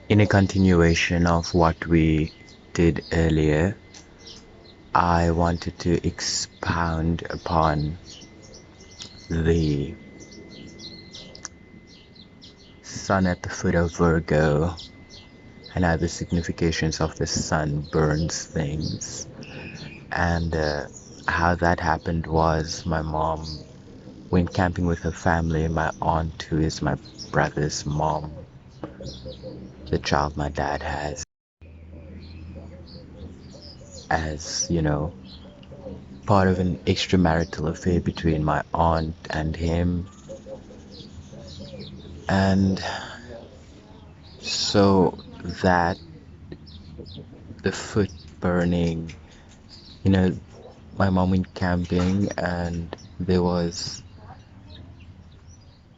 In a continuation of what we did earlier, I wanted to expound upon the sun at the foot of Virgo and how the significations of the sun burns things. And how that happened was my mom went camping with her family. My aunt, who is my brother's mom, the child my dad has, as you know, part of an extramarital affair between my aunt and him. And so that the foot burning, you know, my mom went camping and there was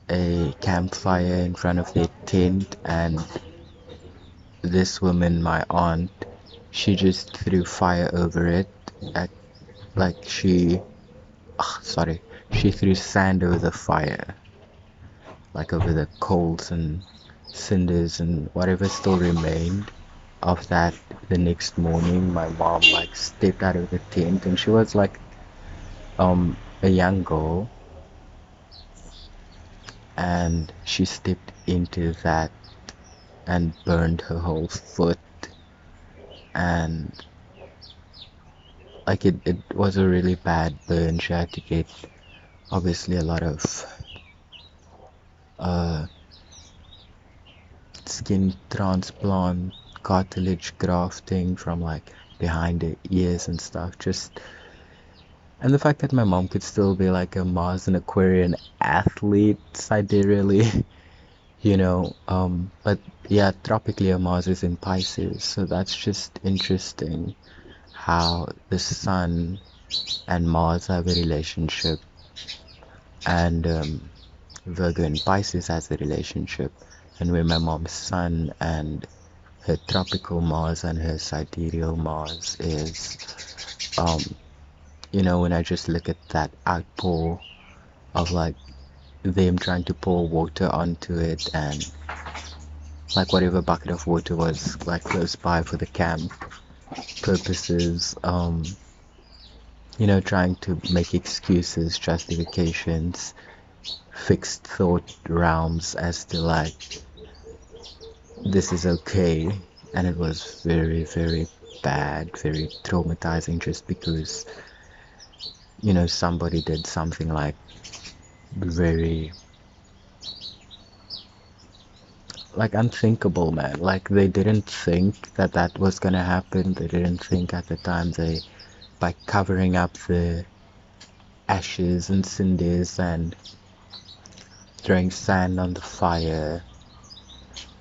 a campfire in front of their tent, and this woman, my aunt, she just threw fire over it. At, like she threw sand over the fire, like over the coals and cinders and whatever still remained of that. The next morning my mom like stepped out of the tent, and she was like a young girl, and she stepped into that and burned her whole foot. And like it was a really bad burn. She had to get obviously a lot of uh skin transplant, cartilage grafting from like behind the ears and stuff. Just, and the fact that my mom could still be like a Mars and Aquarian athlete sidereally, but yeah, tropically a Mars is in Pisces, so that's just interesting how the Sun and Mars have a relationship, and Virgo and Pisces has a relationship, and where my mom's Sun and her tropical Mars and her sidereal Mars is, when I just look at that outpour of like them trying to pour water onto it, and like whatever bucket of water was like close by for the camp purposes, trying to make excuses, justifications, fixed thought realms as to like this is okay. And it was very, very bad, very traumatizing, just because somebody did something like very like unthinkable, man. Like they didn't think that that was gonna happen. They didn't think at the time, they by covering up the ashes and cinders and throwing sand on the fire,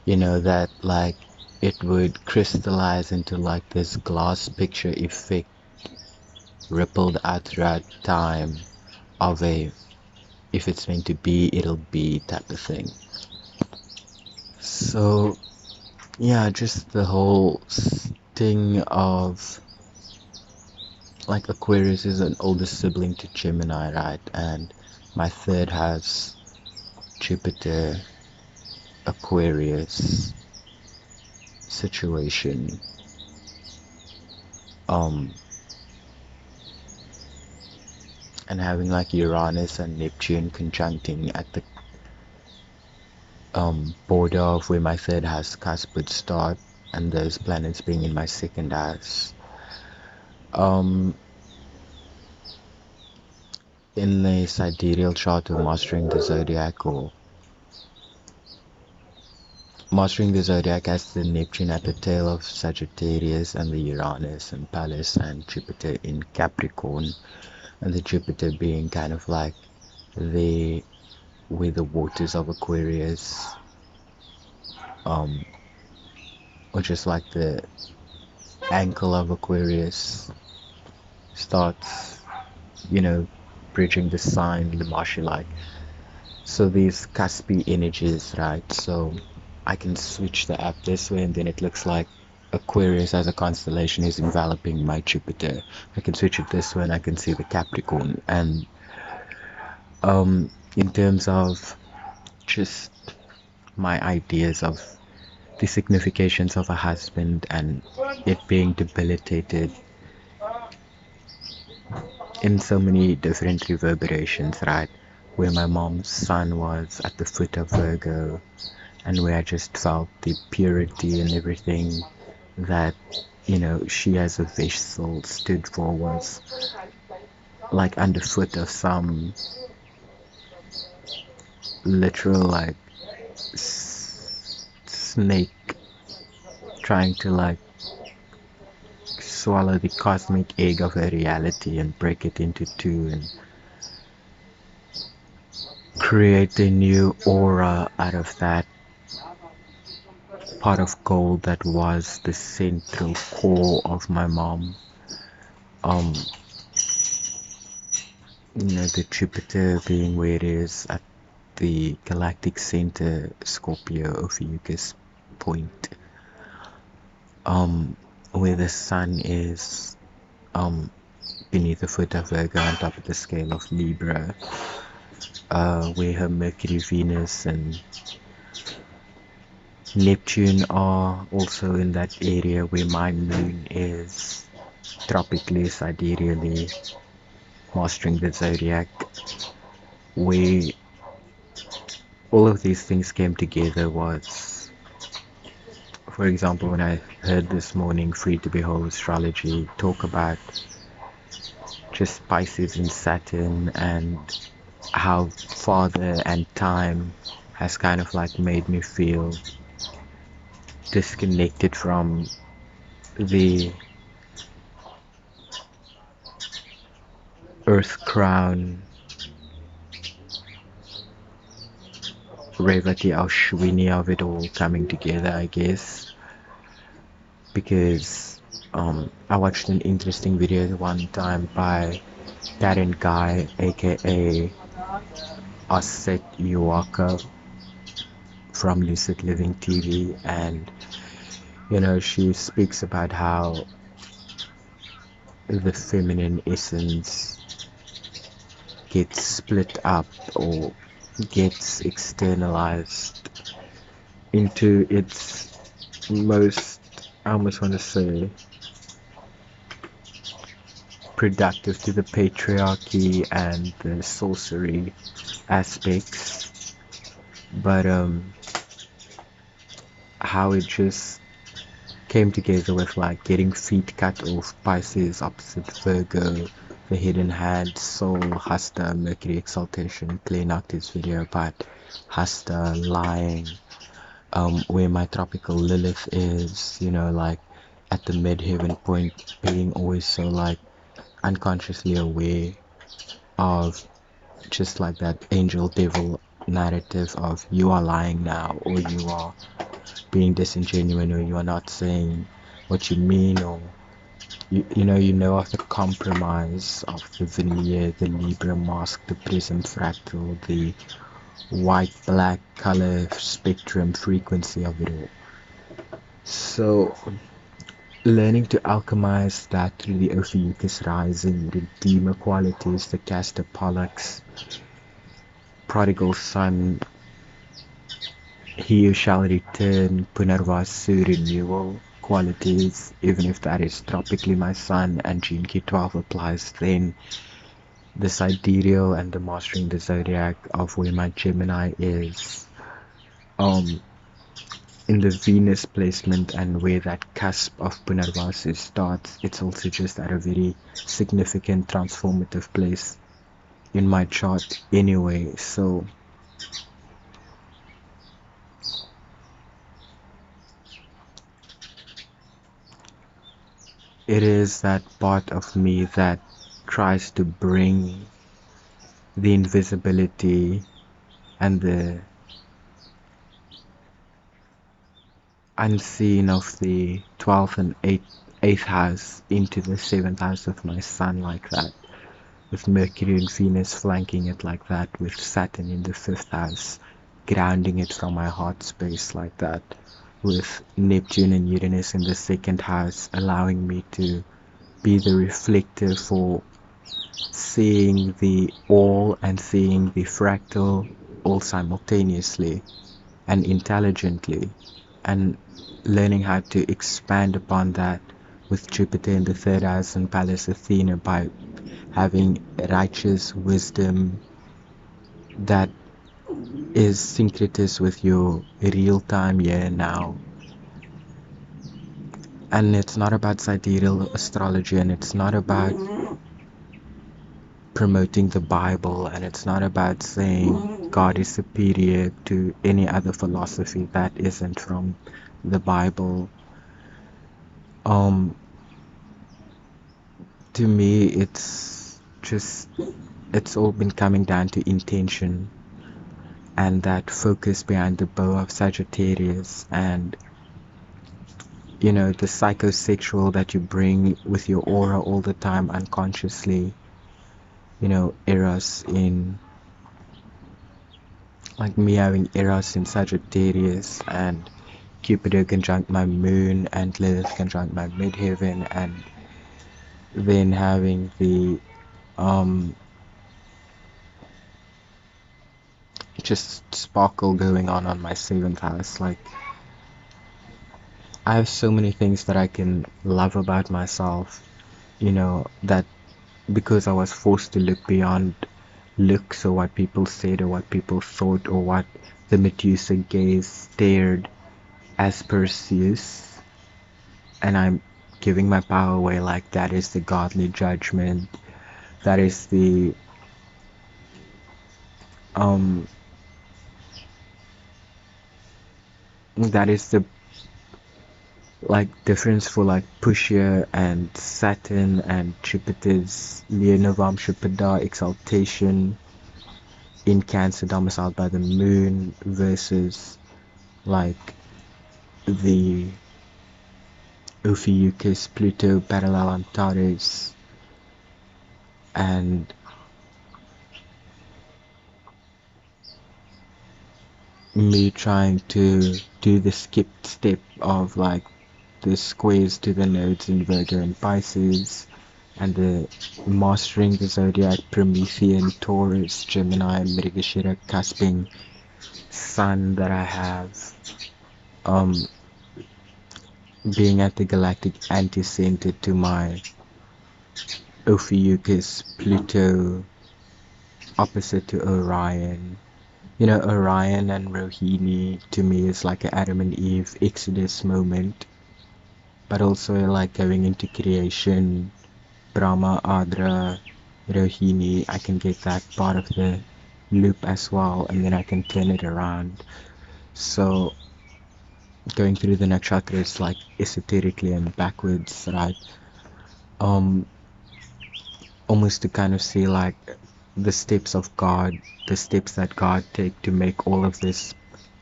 that like it would crystallize into like this glass picture effect, rippled out throughout time, of a if it's meant to be, it'll be type of thing. So yeah, just the whole sting of like Aquarius is an older sibling to Gemini, right? And my third has Jupiter Aquarius situation. And having like Uranus and Neptune conjuncting at the border of where my third house cusp would start, and those planets being in my second house. In the sidereal chart of Mastering the Zodiac, or Mastering the Zodiac, has the Neptune at the tail of Sagittarius and the Uranus and Pallas and Jupiter in Capricorn, and the Jupiter being kind of like the where the waters of Aquarius, or just like the ankle of Aquarius starts, bridging the sign, the marshy like. So these cuspy energies, right? So I can switch the app this way, and then it looks like Aquarius as a constellation is enveloping my Jupiter. I can switch it this way, and I can see the Capricorn. And in terms of just my ideas of the significations of a husband and it being debilitated in so many different reverberations, right? Where my mom's sun was at the foot of Virgo, and where I just felt the purity and everything that, she as a vessel stood for was like underfoot of some literal like snake trying to like swallow the cosmic egg of a reality and break it into two and create a new aura out of that pot of gold that was the central core of my mom. The Jupiter being where it is at the galactic center, Scorpio, Ophiuchus point, where the sun is beneath the foot of Virgo on top of the scale of Libra, where her Mercury, Venus, and Neptune are also in that area, where my moon is tropically, sidereally, mastering the zodiac, where all of these things came together was, for example, when I heard this morning Free to Behold astrology talk about just Pisces and Saturn and how father and time has kind of like made me feel disconnected from the earth crown Revati of it all coming together, I guess, because I watched an interesting video one time by Karen Guy, aka Aset Yuaka from Lucid Living TV, and she speaks about how the feminine essence gets split up or gets externalized into its most, I almost want to say, productive to the patriarchy and the sorcery aspects, but how it just came together with like getting feet cut off, Pisces opposite Virgo, the hidden hand, soul, Hasta, Mercury exaltation, Clay Noctis video about Hasta lying, where my tropical Lilith is, like at the midheaven point, being always so like unconsciously aware of just like that angel devil narrative of you are lying now, or you are being disingenuous, or you are not saying what you mean, or you know of the compromise of the veneer, the Libra mask, the prism fractal, the white black color spectrum frequency of it all. So learning to alchemize that through the Ophiuchus rising, redeemer qualities, the Castor Pollux, prodigal son, he who shall return, Punarvasu renewal qualities, even if that is tropically my sun and Gene Key 12 applies, then the sidereal and the mastering the zodiac of where my Gemini is in the Venus placement and where that cusp of Punarvasu starts, it's also just at a very significant transformative place in my chart anyway. So it is that part of me that tries to bring the invisibility and the unseen of the 12th and 8th house into the 7th house of my sun, like that, with Mercury and Venus flanking it like that, with Saturn in the 5th house grounding it from my heart space like that, with Neptune and Uranus in the 2nd house allowing me to be the reflector for seeing the all and seeing the fractal all simultaneously and intelligently, and learning how to expand upon that with Jupiter in the third house and Pallas Athena by having righteous wisdom that is syncretous with your real time here now. And it's not about sidereal astrology, and it's not about promoting the Bible, and it's not about saying God is superior to any other philosophy that isn't from the Bible. To me, it's all been coming down to intention and that focus behind the bow of Sagittarius, and the psychosexual that you bring with your aura all the time unconsciously. Eros in, like me having Eros in Sagittarius and Cupid conjunct my moon and Lilith conjunct my midheaven, and then having the just sparkle going on my 7th house. Like, I have so many things that I can love about myself, that because I was forced to look beyond looks or what people said or what people thought or what the Medusa gaze stared as Perseus, and I'm giving my power away. Like, that is the godly judgment, that is the like difference for like Pushya and Saturn and Jupiter's Leonovam Shupada exaltation in Cancer domiciled by the moon versus like the Ophiuchus Pluto parallel Antares, and me trying to do the skipped step of like the squares to the nodes in Virgo and Pisces, and the mastering the zodiac Promethean, Taurus, Gemini, Mrigashira cusping sun that I have, being at the galactic anticenter to my Ophiuchus Pluto opposite to Orion. Orion and Rohini to me is like an Adam and Eve Exodus moment, but also like going into creation, Brahma, Adra, Rohini. I can get that part of the loop as well, and then I can turn it around. So going through the nakshatras like esoterically and backwards, right? Almost to kind of see like the steps of God, the steps that God take to make all of this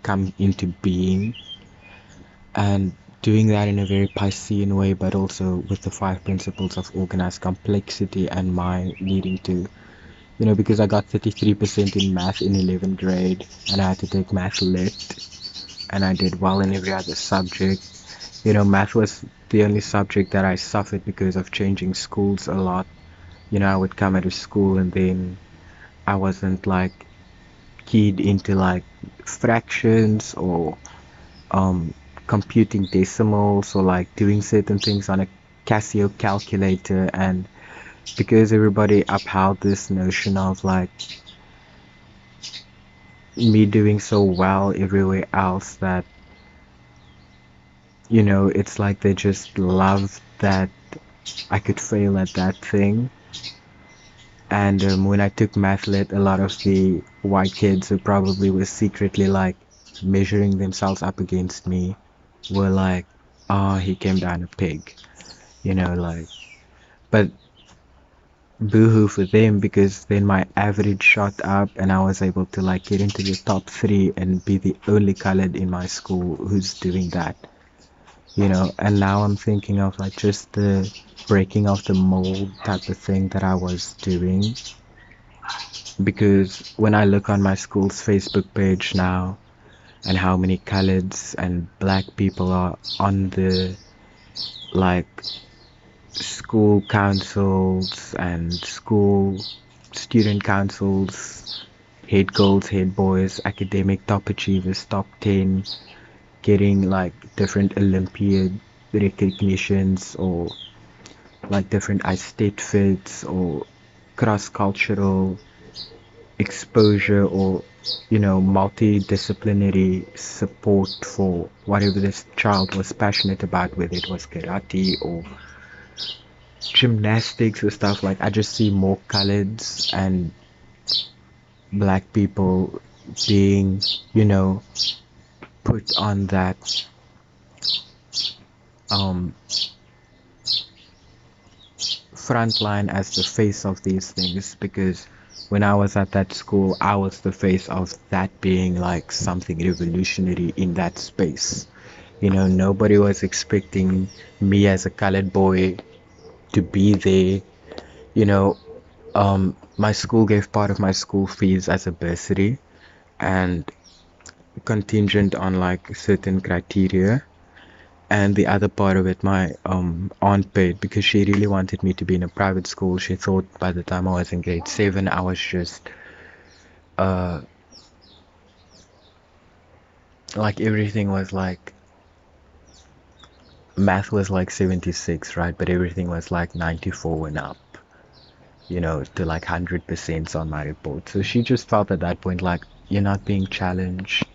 come into being, and doing that in a very Piscean way, but also with the 5 principles of organized complexity, and my needing to, because I got 33% in math in 11th grade, and I had to take math lit, and I did well in every other subject. Math was the only subject that I suffered because of changing schools a lot. I would come out of school and then I wasn't like keyed into like fractions or computing decimals or like doing certain things on a Casio calculator, and because everybody upheld this notion of like me doing so well everywhere else that it's like they just loved that I could fail at that thing. And when I took math lit, a lot of the white kids who probably were secretly like measuring themselves up against me were like, oh, he came down a pig, like, but boohoo for them, because then my average shot up and I was able to like get into the top 3 and be the only colored in my school who's doing that. And now I'm thinking of like just the breaking of the mold type of thing that I was doing, because when I look on my school's Facebook page now and how many coloreds and black people are on the like school councils and school student councils, head girls, head boys, academic top achievers, top 10, getting like different Olympiad recognitions or like different estate fits or cross-cultural exposure or multidisciplinary support for whatever this child was passionate about, whether it was karate or gymnastics or stuff. Like I just see more coloreds and black people being put on that um front line as the face of these things, because when I was at that school, I was the face of that being like something revolutionary in that space. Nobody was expecting me as a colored boy to be there. My school gave part of my school fees as a bursary and contingent on like certain criteria. And the other part of it, my aunt paid because she really wanted me to be in a private school. She thought by the time I was in grade 7, I was just uh, like everything was like math was like 76, right? But everything was like 94 and up, to like 100% on my report. So she just felt at that point like you're not being challenged.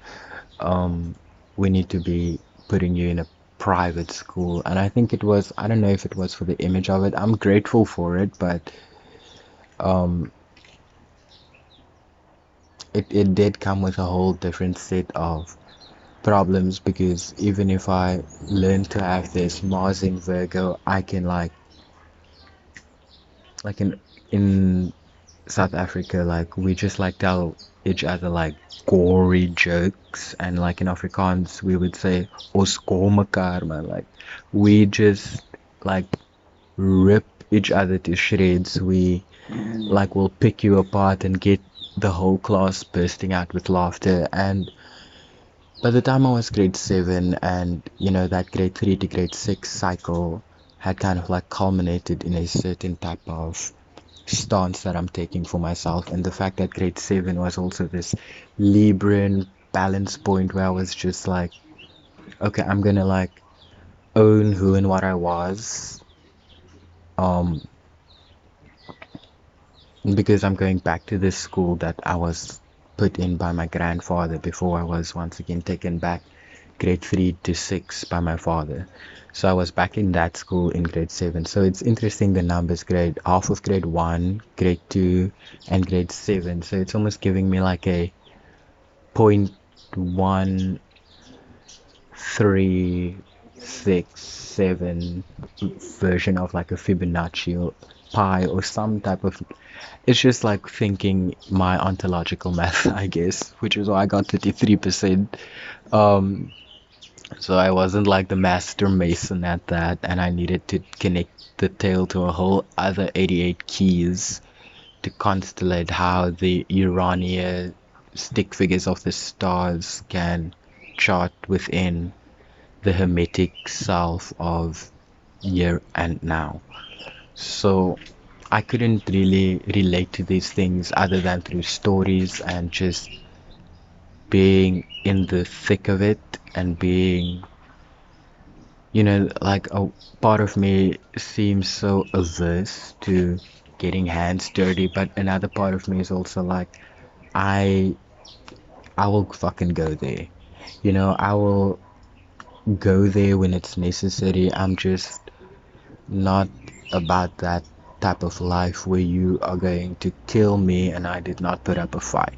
We need to be putting you in a private school. And I think it was, I don't know if it was for the image of it. I'm grateful for it, but um, it did come with a whole different set of problems, because even if I learn to have this Mars in Virgo, I can like in South Africa, like we just like tell each other like gory jokes, and like in Afrikaans we would say ons kom mekaar, man. Like we just like rip each other to shreds. We like will pick you apart and get the whole class bursting out with laughter. And by the time I was grade 7, and that grade 3 to grade 6 cycle had kind of like culminated in a certain type of stance that I'm taking for myself, and the fact that grade 7 was also this Libran balance point where I was just like, okay, I'm gonna like own who and what I was, um because I'm going back to this school that I was put in by my grandfather before I was once again taken back grade 3 to 6 by my father. So I was back in that school in grade 7. So it's interesting, the numbers, grade half of grade 1, grade 2, and grade 7. So it's almost giving me like a 0.1367 version of like a Fibonacci or pi or some type of, it's just like thinking my ontological math, I guess, which is why I got 33%. um so I wasn't like the master mason at that, and I needed to connect the tail to a whole other 88 keys to constellate how the Urania stick figures of the stars can chart within the hermetic self of year and now. So I couldn't really relate to these things other than through stories and just being in the thick of it, and being, like a part of me seems so averse to getting hands dirty, but another part of me is also like, I I will fucking go there. I will go there when it's necessary. I'm just not about that type of life where you are going to kill me and I did not put up a fight.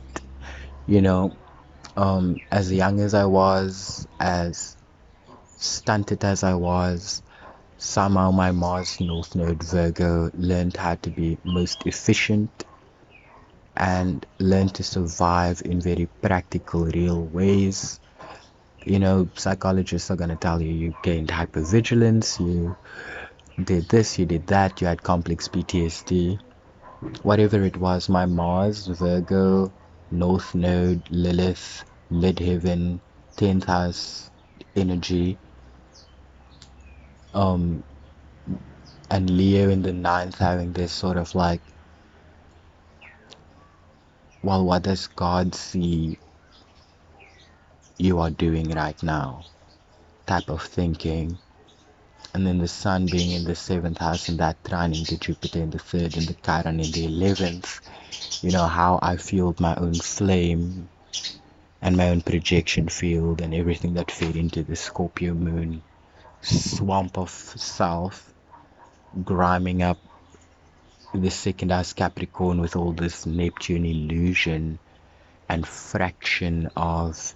You know, as young as I was, as stunted as I was, somehow my Mars North Node Virgo learned how to be most efficient and learned to survive in very practical, real ways. Psychologists are going to tell you you gained hypervigilance, you did this, you did that, you had complex PTSD. Whatever it was, my Mars, Virgo, North Node, Lilith, Midheaven, 10th house energy, um, and Leo in the ninth having this sort of like, well, what does God see you are doing right now? type of thinking. And then the sun being in the 7th house and that trining to Jupiter in the 3rd and the Chiron in the 11th. You know, how I feel my own flame and my own projection field and everything that fed into the Scorpio moon swamp of self, griming up the 2nd house Capricorn with all this Neptune illusion and fraction of,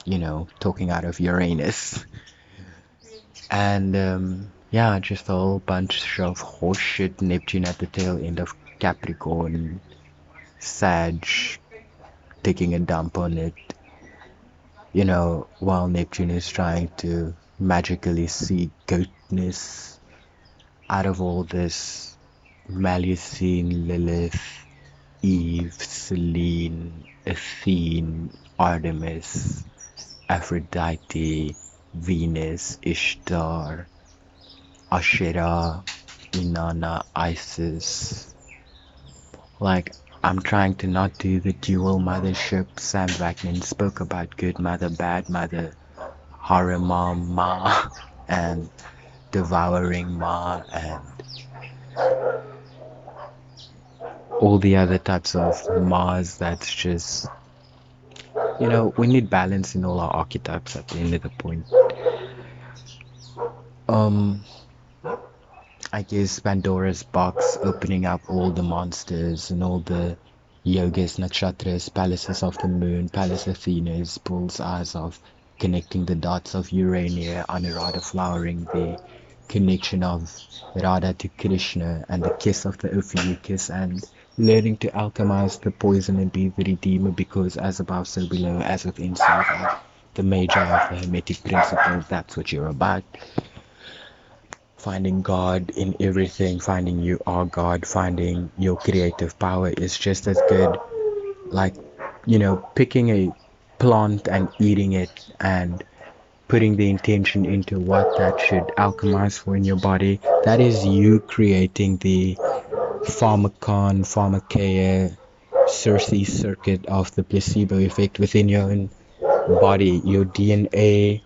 you know, talking out of Uranus. And yeah, just a whole bunch of horseshit. Neptune at the tail end of Capricorn, Sag, taking a dump on it, you know, while Neptune is trying to magically see goatness out of all this. Maliocene, Lilith, Eve, Selene, Athene, Artemis, Aphrodite, Venus, Ishtar, Asherah, Inanna, Isis. Like, I'm trying to not do the dual mothership. Sam Vaknin spoke about good mother, bad mother, horror mom, ma, and devouring ma, and all the other types of Mars. That's just, you know, we need balance in all our archetypes at the end of the point. I guess Pandora's box opening up all the monsters and all the yogas, nakshatras, palaces of the moon, palace Athenas, bull's eyes of connecting the dots of Urania, Anuradha flowering, the connection of Radha to Krishna and the kiss of the Ophiuchus, and learning to alchemize the poison and be the redeemer, because as above so below, as within so without, the major of the Hermetic principle. That's what you're about. Finding God in everything, finding you are God, finding your creative power is just as good. Like, you know, picking a plant and eating it and putting the intention into what that should alchemize for in your body. That is you creating the pharmakeia, Circe circuit of the placebo effect within your own body. Your DNA,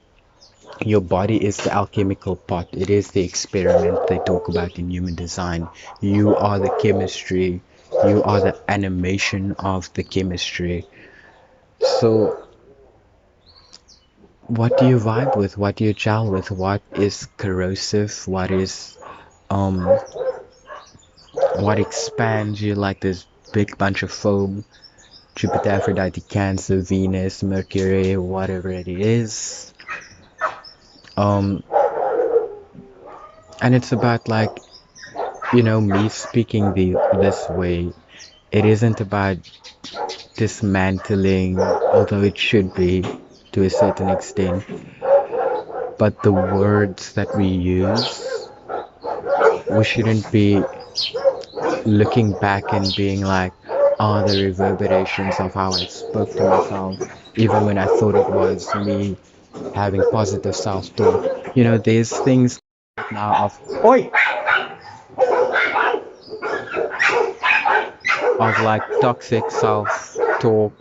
your body is the alchemical pot. It is the experiment they talk about in human design. You are the chemistry. You are the animation of the chemistry. So what do you vibe with? What do you gel with? What is corrosive? What expands you like this big bunch of foam? Jupiter, Aphrodite, Cancer, Venus, Mercury, whatever it is. And it's about, like, you know, me speaking this way. It isn't about dismantling, although it should be to a certain extent. But the words that we use, we shouldn't be looking back and being like, the reverberations of how I spoke to myself, even when I thought it was me having positive self-talk. You know, there's things now of like toxic self-talk,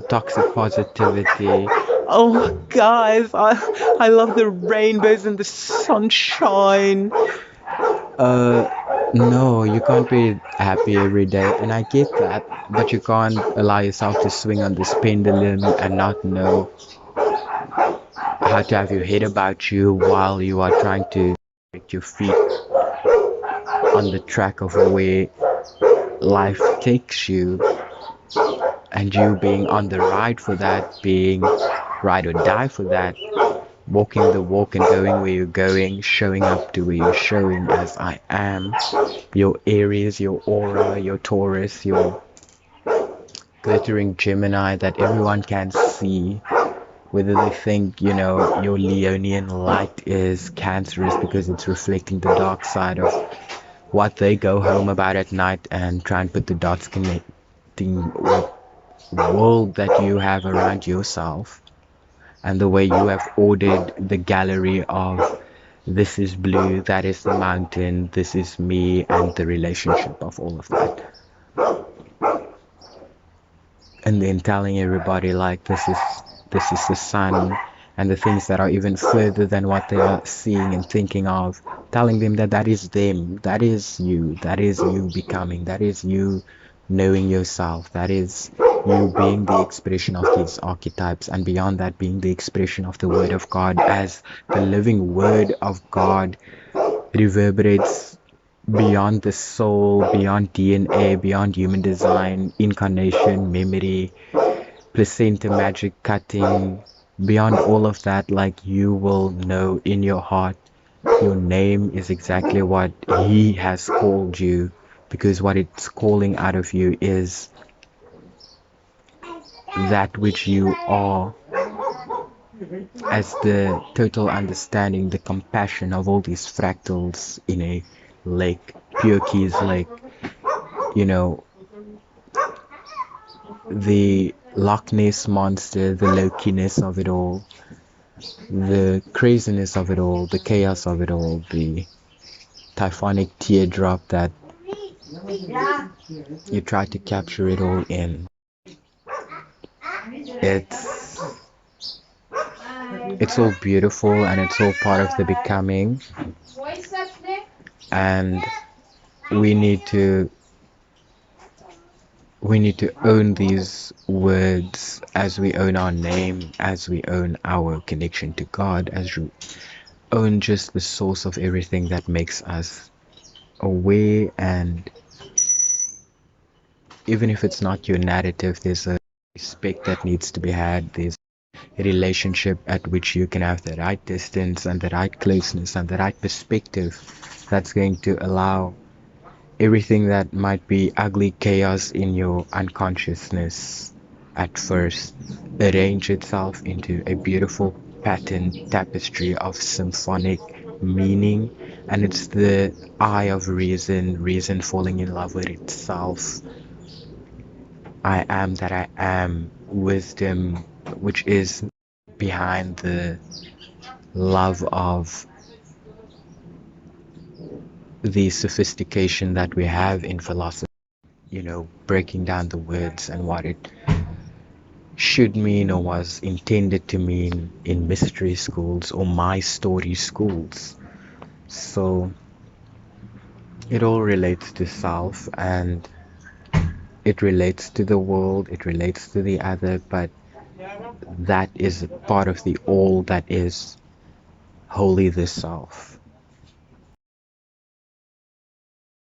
toxic positivity. Oh, guys, I love the rainbows and the sunshine. No, you can't be happy every day, and I get that, but you can't allow yourself to swing on this pendulum and not know how to have your head about you while you are trying to get your feet on the track of where life takes you, and you being on the ride for that, being ride or die for that, walking the walk and going where you're going, showing up to where you're showing, as I am. Your Aries, your aura, your Taurus, your glittering Gemini that everyone can see, whether they think, you know, your Leonian light is cancerous because it's reflecting the dark side of what they go home about at night, and try and put the dots connecting with the world that you have around yourself, and the way you have ordered the gallery of this is blue, that is the mountain, this is me, and the relationship of all of that. And then telling everybody like this is the sun, and the things that are even further than what they are seeing and thinking of, telling them that that is them, that is you becoming, that is you knowing yourself, that is you being the expression of these archetypes, and beyond that being the expression of the Word of God, as the living Word of God reverberates beyond the soul, beyond DNA, beyond human design, incarnation, memory, placenta magic, cutting, beyond all of that. Like, you will know in your heart your name is exactly what He has called you, because what it's calling out of you is that which you are, as the total understanding, the compassion of all these fractals in a lake, pure keys lake. You know, the Loch Ness monster, the low-keyness of it all, the craziness of it all, the chaos of it all, the typhonic teardrop that you try to capture it all in. It's it's all beautiful, and it's all part of the becoming, and we need to own these words as we own our name, as we own our connection to God, as we own just the source of everything that makes us aware. And even if it's not your narrative, there's a respect that needs to be had. There's a relationship at which you can have the right distance and the right closeness and the right perspective that's going to allow everything that might be ugly chaos in your unconsciousness at first arrange itself into a beautiful pattern tapestry of symphonic meaning. And it's the eye of reason falling in love with itself. I am that I am, wisdom, which is behind the love of the sophistication that we have in philosophy, breaking down the words and what it should mean or was intended to mean in mystery schools or my story schools. So it all relates to self, and it relates to the world, it relates to the other, but that is part of the all that is wholly the self.